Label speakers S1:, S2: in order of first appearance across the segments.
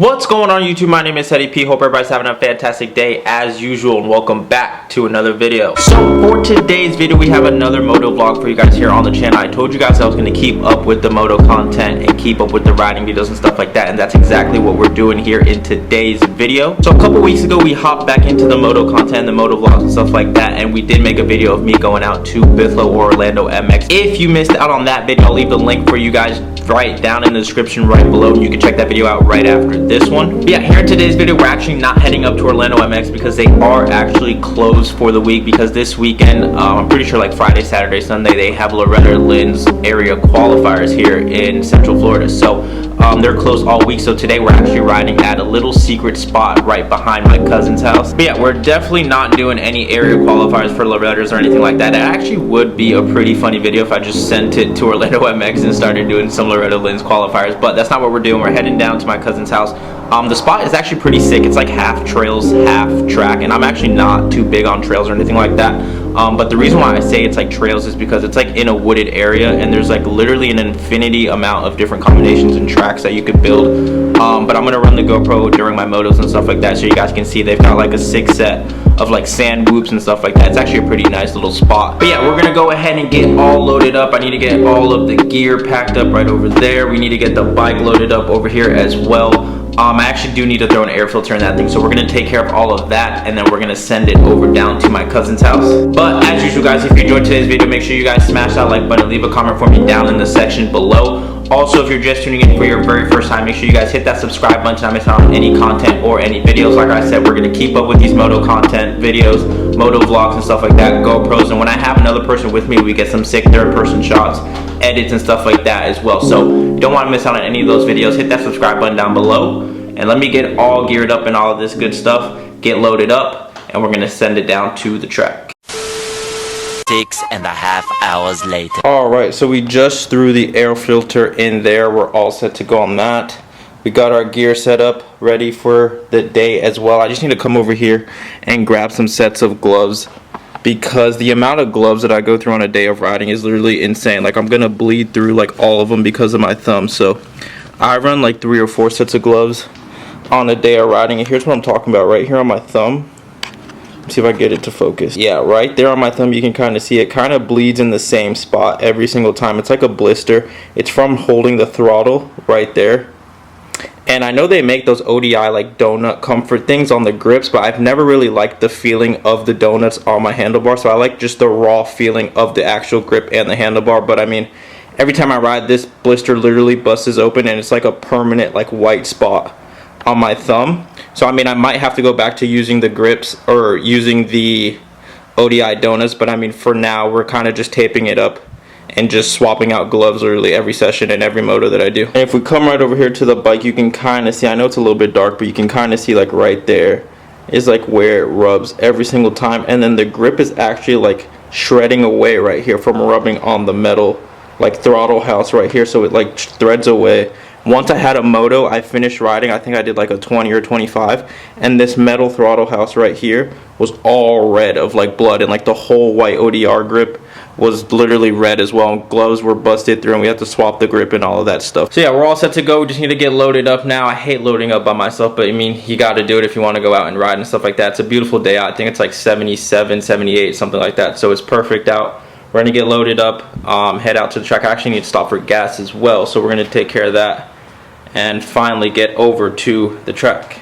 S1: What's going on YouTube? My name is CedyP. Hope everybody's having a fantastic day as usual, and welcome back to another video. So for today's video, we have another moto vlog for you guys here on the channel. I told you guys I was going to keep up with the moto content and keep up with the riding videos and stuff like that, and that's exactly what we're doing here in today's video. So a couple weeks ago, we hopped back into the moto content, the moto vlogs and stuff like that, and we did make a video of me going out to Bithlo or Orlando MX. If you missed out on that video, I'll leave the link for you guys right down in the description right below, and you can check that video out right after this one. But yeah, here in today's video, we're actually not heading up to Orlando MX because they are actually closed for the week, because this weekend, I'm pretty sure like Friday, Saturday, Sunday, they have Loretta Lynn's area qualifiers here in Central Florida. So they're closed all week. So today we're actually riding at a little secret spot right behind my cousin's house. But yeah, we're definitely not doing any area qualifiers for Loretta's or anything like that. It actually would be a pretty funny video if I just sent it to Orlando MX and started doing some Loretta Lynn's qualifiers, but that's not what we're doing. We're heading down to my cousin's house. The spot is actually pretty sick. It's like half trails, half track, and I'm actually not too big on trails or anything like that. But the reason why I say it's like trails is because it's like in a wooded area, and there's like literally an infinity amount of different combinations and tracks that you could build. But I'm gonna run the GoPro during my motos and stuff like that, so you guys can see they've got like a 6 set of like sand whoops and stuff like that. It's actually a pretty nice little spot. But yeah, we're gonna go ahead and get all loaded up. I need to get all of the gear packed up right over there. We need to get the bike loaded up over here as well. I actually do need to throw an air filter in that thing, so we're gonna take care of all of that, and then we're gonna send it over down to my cousin's house. But as usual, guys, if you enjoyed today's video, make sure you guys smash that like button, leave a comment for me down in the section below. Also, if you're just tuning in for your very first time, make sure you guys hit that subscribe button to not miss out on any content or any videos. Like I said, we're gonna keep up with these moto content videos, moto vlogs and stuff like that, GoPros, and when I have another person with me, we get some sick third-person shots, edits and stuff like that as well. So you don't want to miss out on any of those videos. Hit that subscribe button down below, and let me get all geared up and all of this good stuff, get loaded up, and we're gonna send it down to the track.
S2: 6.5 hours later.
S1: Alright, so we just threw the air filter in there. We're all set to go on that. We got our gear set up, ready for the day as well. I just need to come over here and grab some sets of gloves, because the amount of gloves that I go through on a day of riding is literally insane. Like, I'm gonna bleed through like all of them because of my thumb. So I run like 3 or 4 sets of gloves on a day of riding, and here's what I'm talking about right here on my thumb. See if I get it to focus. Yeah, right there on my thumb, you can kind of see it kind of bleeds in the same spot every single time. It's like a blister. It's from holding the throttle right there. And I know they make those ODI like donut comfort things on the grips, but I've never really liked the feeling of the donuts on my handlebar. So I like just the raw feeling of the actual grip and the handlebar. But I mean, every time I ride, this blister literally busts open, and it's like a permanent like white spot on my thumb. So I mean, I might have to go back to using the grips or using the ODI donuts, but I mean, for now we're kind of just taping it up and just swapping out gloves literally every session and every moto that I do. And if we come right over here to the bike, you can kind of see, I know it's a little bit dark, but you can kind of see like right there is like where it rubs every single time, and then the grip is actually like shredding away right here from rubbing on the metal like throttle house right here, so it like threads away. Once I had a moto, I finished riding, I think I did like a 20 or 25, and this metal throttle house right here was all red of like blood, and like the whole white ODR grip was literally red as well. Gloves were busted through, and we had to swap the grip and all of that stuff. So yeah, we're all set to go. We just need to get loaded up now. I hate loading up by myself, but I mean, you got to do it if you want to go out and ride and stuff like that. It's a beautiful day out. I think it's like 77, 78, something like that, so it's perfect out. We're gonna get loaded up, head out to the track. I actually need to stop for gas as well, so we're gonna take care of that and finally get over to the track.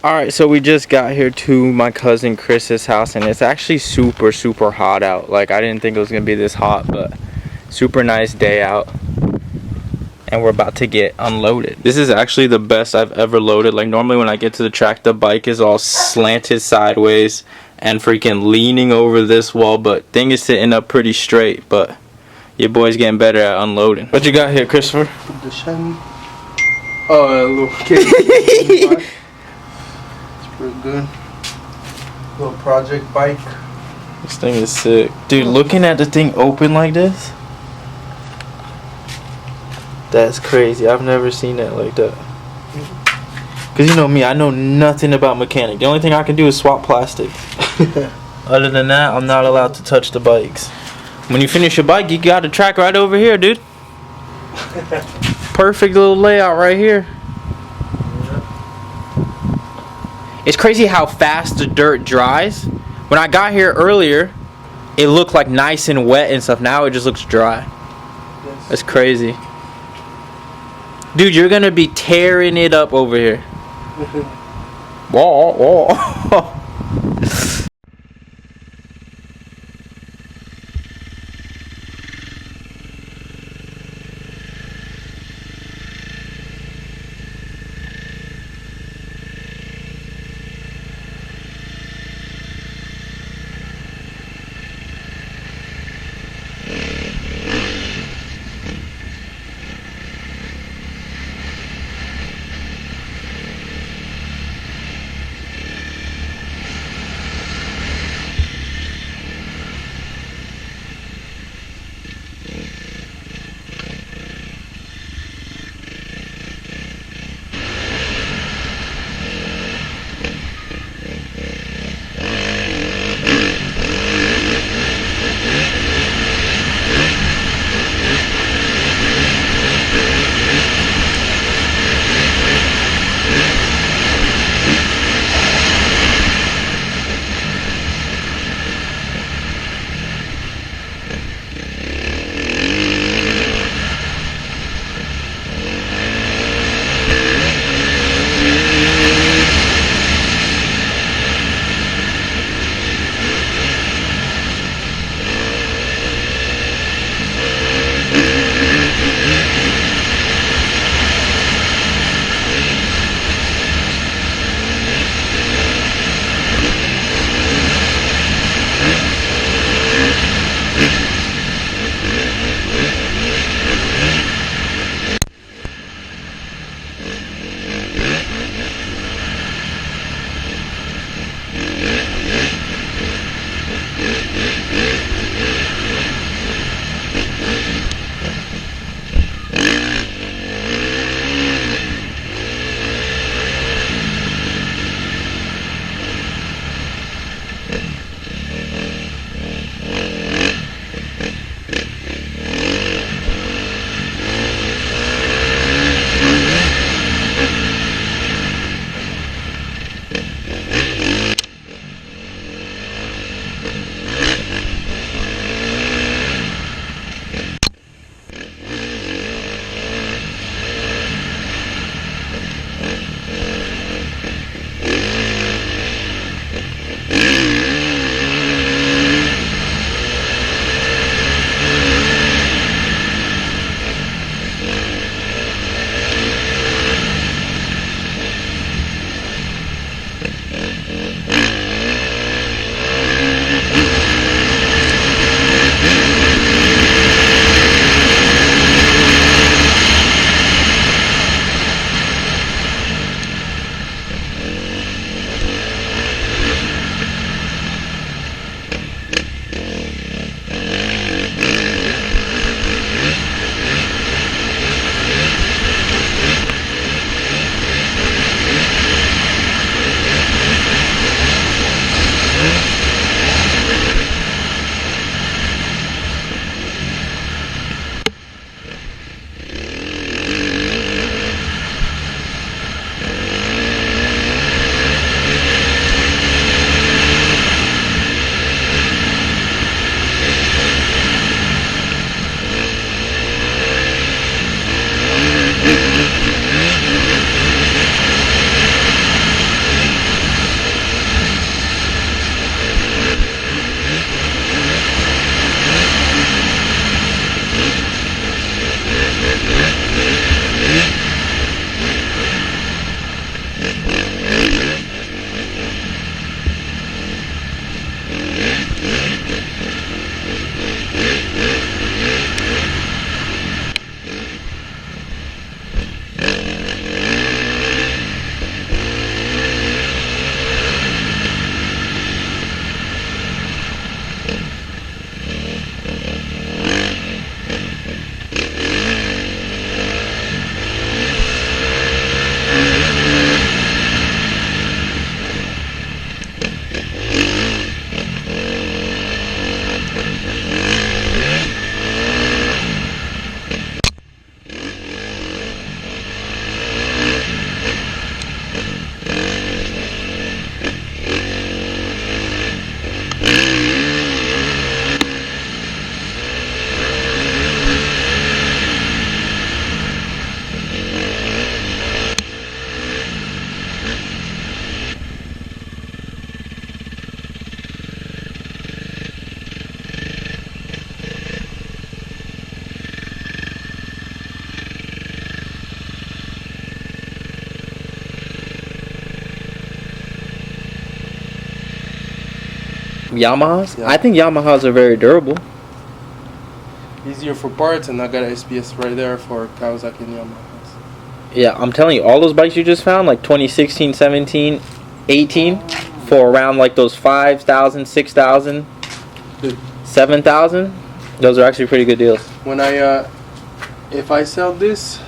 S1: Alright, so we just got here to my cousin Chris's house, and it's actually super hot out. Like, I didn't think it was gonna be this hot, but super nice day out. And we're about to get unloaded. This is actually the best I've ever loaded. Like, normally when I get to the track, the bike is all slanted sideways and freaking leaning over this wall, but thing is sitting up pretty straight. But your boy's getting better at unloading. What you got here, Christopher?
S2: The shiny. Oh, a little kid. Real good. Little project bike.
S1: This thing is sick. Dude, looking at the thing open like this, that's crazy. I've never seen that like that. Because you know me, I know nothing about mechanic. The only thing I can do is swap plastic. Other than that, I'm not allowed to touch the bikes. When you finish your bike, you got a track right over here, dude. Perfect little layout right here. It's crazy how fast the dirt dries. When I got here earlier, it looked like nice and wet and stuff. Now it just looks dry. That's crazy. Dude, you're gonna be tearing it up over here. Whoa, whoa. Yamahas?
S2: Yeah.
S1: I think Yamahas are very durable.
S2: Easier for parts, and I got an SPS right there for Kawasaki and Yamahas.
S1: Yeah, I'm telling you, all those bikes you just found, like 2016, 17, 18, for around like those 5,000, 6,000,
S2: Dude.
S1: 7,000, those are actually pretty good deals.
S2: When if I sell this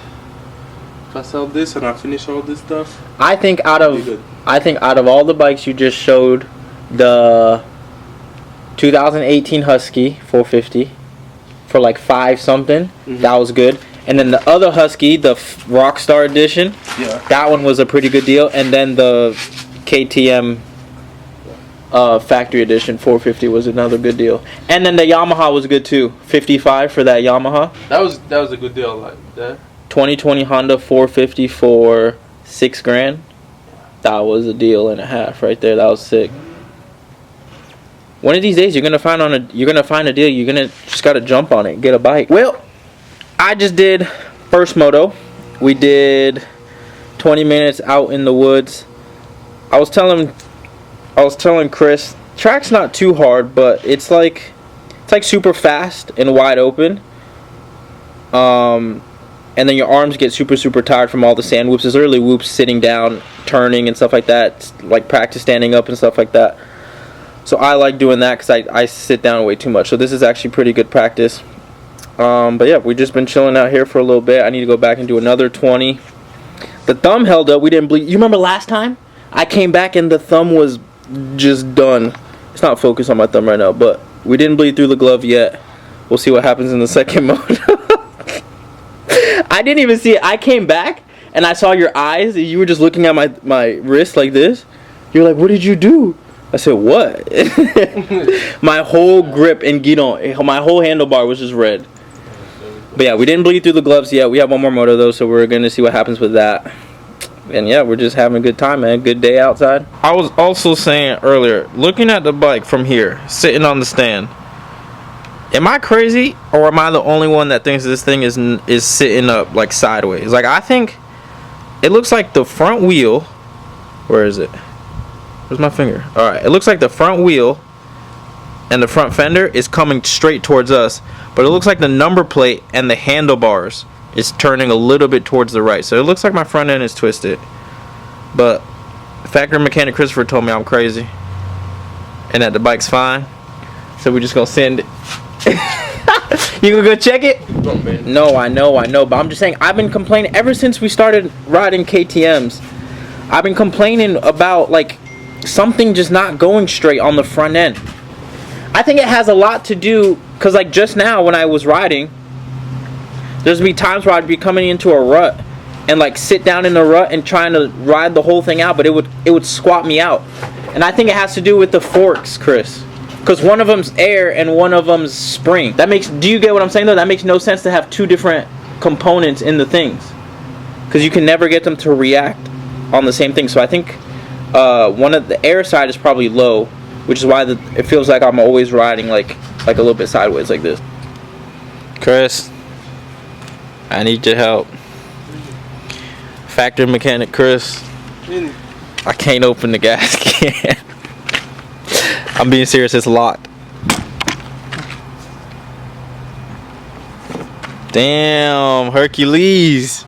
S2: and I finish all this stuff,
S1: I think out
S2: it'll be good.
S1: of all the bikes you just showed, the 2018 Husky 450 for like 5 something, that was good. And then the other Husky, the Rockstar Edition,
S2: Yeah.
S1: that one was a pretty good deal. And then the KTM Factory Edition 450 was another good deal. And then the Yamaha was good too. 55 for that Yamaha.
S2: That was a good deal, like that.
S1: 2020 Honda 450 for $6,000. That was a deal and a half right there. That was sick. One of these days you're gonna find a deal. You're gonna just gotta jump on it, get a bike. Well, I just did first moto. We did 20 minutes out in the woods. I was telling Chris, track's not too hard, but it's like super fast and wide open. And then your arms get super tired from all the sand whoops. There's literally whoops sitting down, turning and stuff like that. It's like practice standing up and stuff like that. So I like doing that because I sit down way too much. So this is actually pretty good practice. But yeah, we've just been chilling out here for a little bit. I need to go back and do another 20. The thumb held up. We didn't bleed. You remember last time? I came back and the thumb was just done. It's not focused on my thumb right now, but we didn't bleed through the glove yet. We'll see what happens in the second mode. I didn't even see it. I came back and I saw your eyes. You were just looking at my wrist like this. You're like, what did you do? I said, what? My whole grip and guidon, my whole handlebar was just red. But yeah, we didn't bleed through the gloves yet. We have one more moto though, so we're going to see what happens with that. And yeah, we're just having a good time, man. Good day outside. I was also saying earlier, looking at the bike from here, sitting on the stand, am I crazy or am I the only one that thinks this thing is sitting up like sideways? Like, I think it looks like the front wheel, where is it? Where's my finger? Alright, it looks like the front wheel and the front fender is coming straight towards us, but it looks like the number plate and the handlebars is turning a little bit towards the right. So it looks like my front end is twisted. But factory mechanic Christopher told me I'm crazy and that the bike's fine. So we're just gonna send it. You gonna go check it? No, I know, but I'm just saying, I've been complaining ever since we started riding KTMs. I've been complaining about like something just not going straight on the front end. I think it has a lot to do, because like just now when I was riding, there's be times where I'd be coming into a rut and like sit down in the rut and trying to ride the whole thing out, but it would squat me out. And I think it has to do with the forks, Chris, because one of them's air and one of them's spring. Do you get what I'm saying though? That makes no sense to have two different components in the things, because you can never get them to react on the same thing. So I think one of the air side is probably low, which is why it feels like I'm always riding like a little bit sideways like this. Chris, I need your help. Factory mechanic Chris, I can't open the gas can. I'm being serious, it's locked. Damn, Hercules.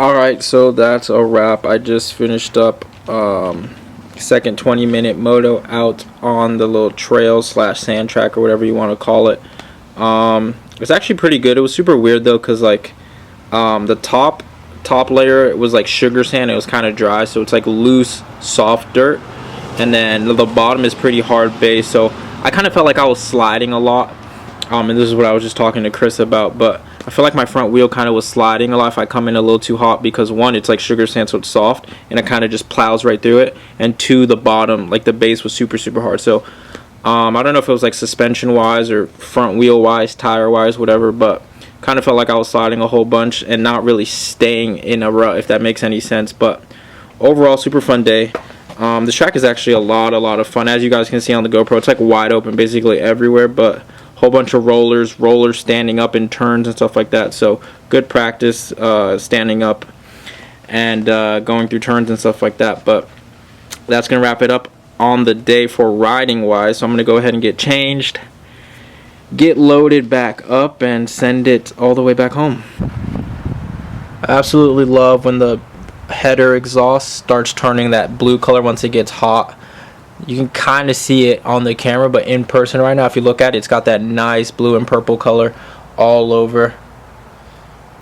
S1: Alright, so that's a wrap. I just finished up second 20-minute moto out on the little trail slash sand track or whatever you want to call it. It's actually pretty good. It was super weird though, because like the top layer, it was like sugar sand. It was kind of dry, so it's like loose soft dirt, and then the bottom is pretty hard base. So I kind of felt like I was sliding a lot, and this is what I was just talking to Chris about, but I feel like my front wheel kind of was sliding a lot if I come in a little too hot, because one, it's like sugar sand, so it's soft and it kind of just plows right through it, and two, the bottom, like the base was super hard. So I don't know if it was like suspension wise or front wheel wise, tire wise, whatever, but kind of felt like I was sliding a whole bunch and not really staying in a rut, if that makes any sense. But overall, super fun day. This track is actually a lot of fun. As you guys can see on the GoPro, it's like wide open basically everywhere, but whole bunch of rollers standing up in turns and stuff like that. So good practice standing up and going through turns and stuff like that. But that's gonna wrap it up on the day for riding wise. So I'm gonna go ahead and get changed, get loaded back up, and send it all the way back home. I absolutely love when the header exhaust starts turning that blue color once it gets hot. You can kind of see it on the camera, but in person right now, if you look at it, it's got that nice blue and purple color all over.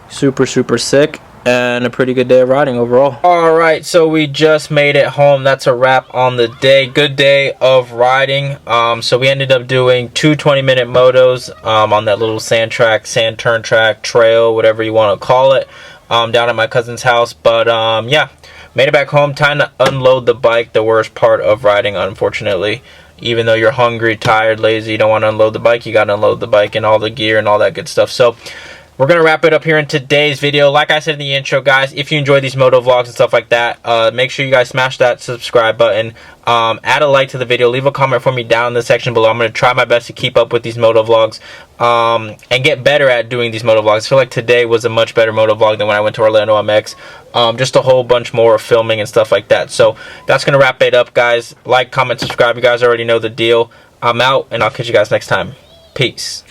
S1: Super sick, and a pretty good day of riding overall. Alright, so we just made it home. That's a wrap on the day. Good day of riding. So we ended up doing two 20-minute motos on that little sand track, sand turn track, trail, whatever you want to call it, down at my cousin's house. But yeah, made it back home. Time to unload the bike. The worst part of riding, unfortunately. Even though you're hungry, tired, lazy, you don't want to unload the bike, you got to unload the bike and all the gear and all that good stuff. So we're going to wrap it up here in today's video. Like I said in the intro, guys, if you enjoy these moto vlogs and stuff like that, make sure you guys smash that subscribe button. Add a like to the video. Leave a comment for me down in the section below. I'm going to try my best to keep up with these moto vlogs and get better at doing these moto vlogs. I feel like today was a much better moto vlog than when I went to Orlando MX. Just a whole bunch more of filming and stuff like that. So that's going to wrap it up, guys. Like, comment, subscribe. You guys already know the deal. I'm out, and I'll catch you guys next time. Peace.